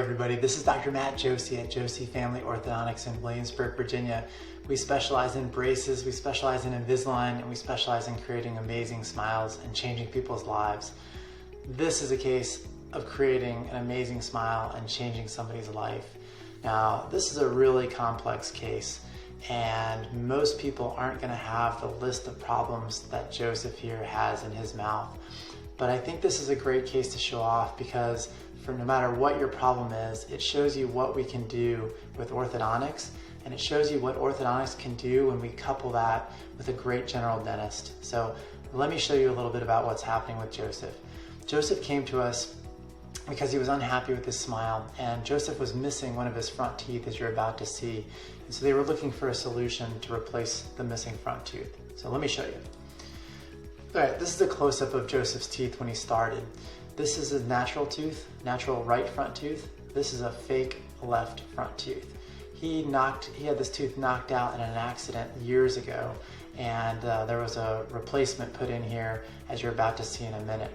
everybody, this is Dr. Matt Joosse at Joosse Family Orthodontics in Williamsburg, Virginia. We specialize in braces, we specialize in Invisalign, and we specialize in creating amazing smiles and changing people's lives. This is a case of creating an amazing smile and changing somebody's life. Now, this is a really complex case, and most people aren't going to have the list of problems that Joseph here has in his mouth. But I think this is a great case to show off because for no matter what your problem is, it shows you what we can do with orthodontics, and it shows you what orthodontics can do when we couple that with a great general dentist. So let me show you a little bit about what's happening with Joseph. Joseph came to us because he was unhappy with his smile, and Joseph was missing one of his front teeth, as you're about to see. And so they were looking for a solution to replace the missing front tooth. So let me show you. All right, this is a close-up of Joseph's teeth when he started. This is his natural tooth, natural right front tooth. This is a fake left front tooth. He had this tooth knocked out in an accident years ago, and there was a replacement put in here, as you're about to see in a minute.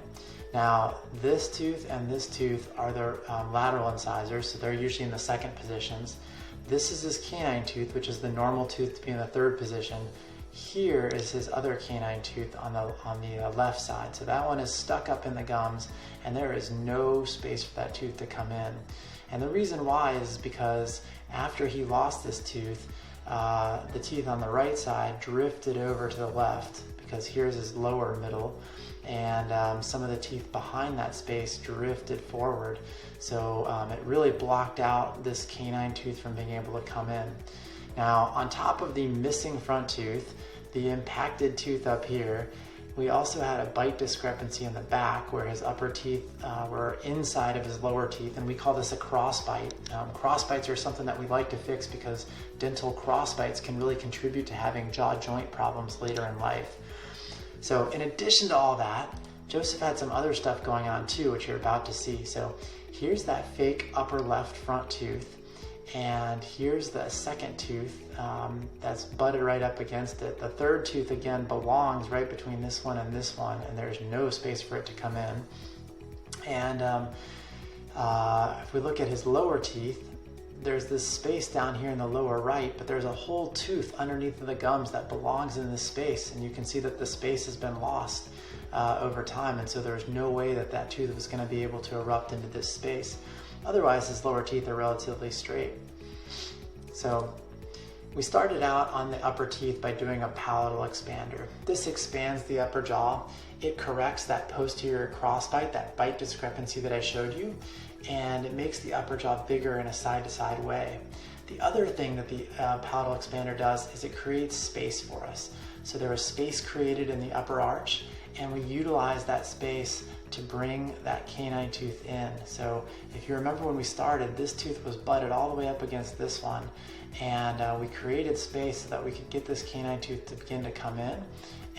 Now, this tooth and this tooth are the lateral incisors, so they're usually in the second positions. This is his canine tooth, which is the normal tooth to be in the third position. Here is his other canine tooth on the left side. So that one is stuck up in the gums, and there is no space for that tooth to come in. And the reason why is because after he lost this tooth, the teeth on the right side drifted over to the left, because here's his lower middle, and some of the teeth behind that space drifted forward. So it really blocked out this canine tooth from being able to come in. Now, on top of the missing front tooth, the impacted tooth up here, we also had a bite discrepancy in the back where his upper teeth were inside of his lower teeth, and we call this a crossbite. Crossbites are something that we like to fix because dental crossbites can really contribute to having jaw joint problems later in life. So in addition to all that, Joseph had some other stuff going on too, which you're about to see. So here's that fake upper left front tooth. And here's the second tooth that's butted right up against it. The third tooth, again, belongs right between this one, and there's no space for it to come in. And if we look at his lower teeth, there's this space down here in the lower right, but there's a whole tooth underneath of the gums that belongs in this space, and you can see that the space has been lost over time, and so there's no way that that tooth was going to be able to erupt into this space. Otherwise, his lower teeth are relatively straight. So we started out on the upper teeth by doing a palatal expander. This expands the upper jaw. It corrects that posterior crossbite, that bite discrepancy that I showed you, and it makes the upper jaw bigger in a side-to-side way. The other thing that the palatal expander does is it creates space for us. So there was space created in the upper arch, and we utilize that space to bring that canine tooth in. So if you remember when we started, this tooth was butted all the way up against this one, and we created space so that we could get this canine tooth to begin to come in,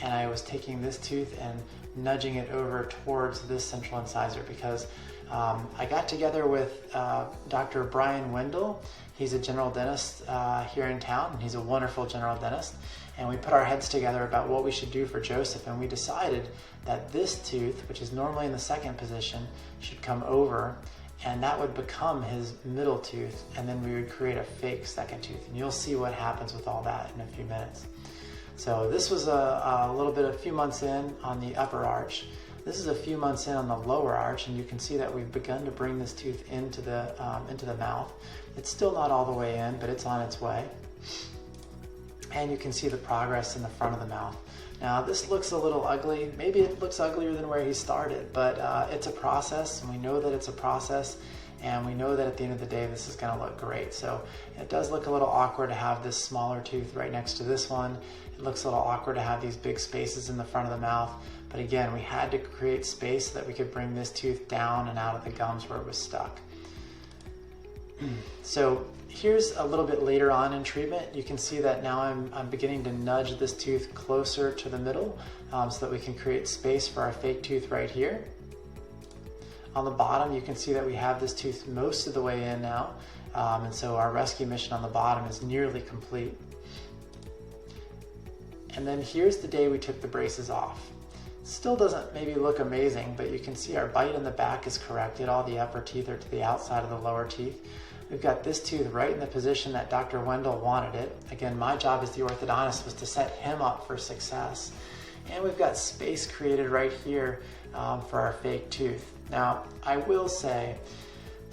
and I was taking this tooth and nudging it over towards this central incisor because I got together with Dr. Bryan Wendell. He's a general dentist here in town, and he's a wonderful general dentist. And we put our heads together about what we should do for Joseph, and we decided that this tooth, which is normally in the second position, should come over, and that would become his middle tooth, and then we would create a fake second tooth. And you'll see what happens with all that in a few minutes. So this was a few months in on the upper arch. This is a few months in on the lower arch, and you can see that we've begun to bring this tooth into the mouth. It's still not all the way in, but it's on its way. And you can see the progress in the front of the mouth. Now, this looks a little ugly. Maybe it looks uglier than where he started, but it's a process, and we know that it's a process, and we know that at the end of the day, this is going to look great. So it does look a little awkward to have this smaller tooth right next to this one. It looks a little awkward to have these big spaces in the front of the mouth. But again, we had to create space so that we could bring this tooth down and out of the gums where it was stuck. So here's a little bit later on in treatment. You can see that now I'm beginning to nudge this tooth closer to the middle so that we can create space for our fake tooth right here. On the bottom, you can see that we have this tooth most of the way in now, and so our rescue mission on the bottom is nearly complete. And then here's the day we took the braces off. Still doesn't maybe look amazing, but you can see our bite in the back is corrected. All the upper teeth are to the outside of the lower teeth. We've got this tooth right in the position that Dr. Wendell wanted it. Again, my job as the orthodontist was to set him up for success. And we've got space created right here for our fake tooth. Now, I will say,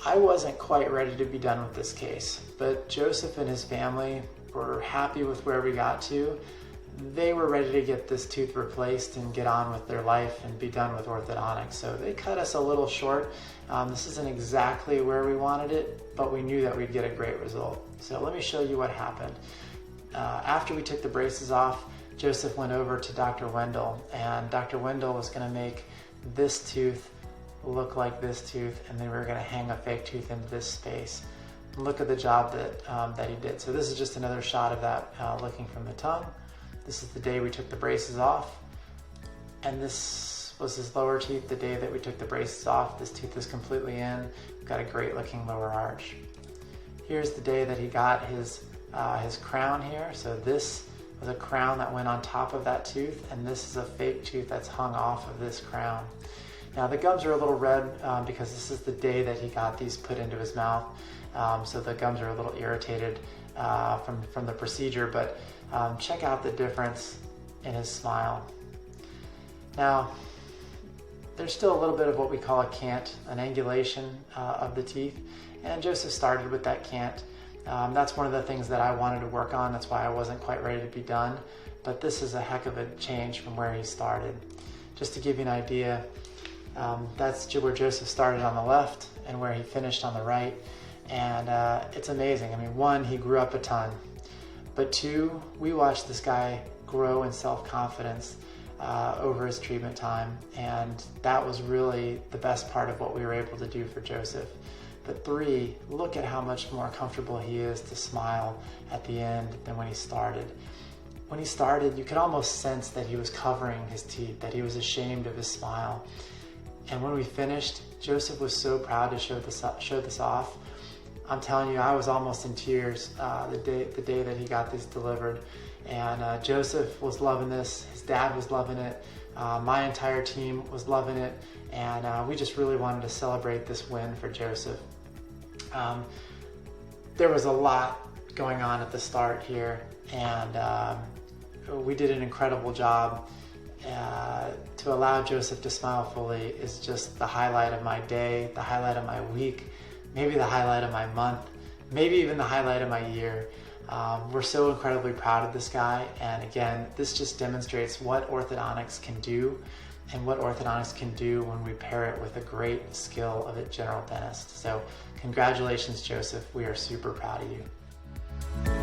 I wasn't quite ready to be done with this case, but Joosse and his family were happy with where we got to. They were ready to get this tooth replaced and get on with their life and be done with orthodontics. So they cut us a little short. This isn't exactly where we wanted it, but we knew that we'd get a great result. So let me show you what happened. After we took the braces off, Joosse went over to Dr. Wendell, and Dr. Wendell was going to make this tooth look like this tooth, and then we were going to hang a fake tooth into this space. Look at the job that he did. So this is just another shot of that looking from the tongue. This is the day we took the braces off, and this was his lower teeth the day that we took the braces off. This tooth is completely in. We've got a great looking lower arch. Here's the day that he got his crown here. So this was a crown that went on top of that tooth, and this is a fake tooth that's hung off of this crown. Now the gums are a little red because this is the day that he got these put into his mouth. So the gums are a little irritated from the procedure, but check out the difference in his smile. Now, there's still a little bit of what we call a cant, an angulation of the teeth, and Joosse started with that cant. That's one of the things that I wanted to work on. That's why I wasn't quite ready to be done, but this is a heck of a change from where he started. Just to give you an idea, that's where Joosse started on the left and where he finished on the right, and it's amazing. I mean, one, he grew up a ton, but two, we watched this guy grow in self-confidence over his treatment time, and that was really the best part of what we were able to do for Joosse. But three, look at how much more comfortable he is to smile at the end than when he started. When he started, you could almost sense that he was covering his teeth, that he was ashamed of his smile. And when we finished, Joosse was so proud to show this off. I'm telling you, I was almost in tears the day that he got these delivered. And Joosse was loving this, his dad was loving it, my entire team was loving it, and we just really wanted to celebrate this win for Joosse. There was a lot going on at the start here, and we did an incredible job. To allow Joosse to smile fully is just the highlight of my day, the highlight of my week, maybe the highlight of my month, maybe even the highlight of my year. We're so incredibly proud of this guy, and again, this just demonstrates what orthodontics can do and what orthodontics can do when we pair it with a great skill of a general dentist. So congratulations, Joosse. We are super proud of you.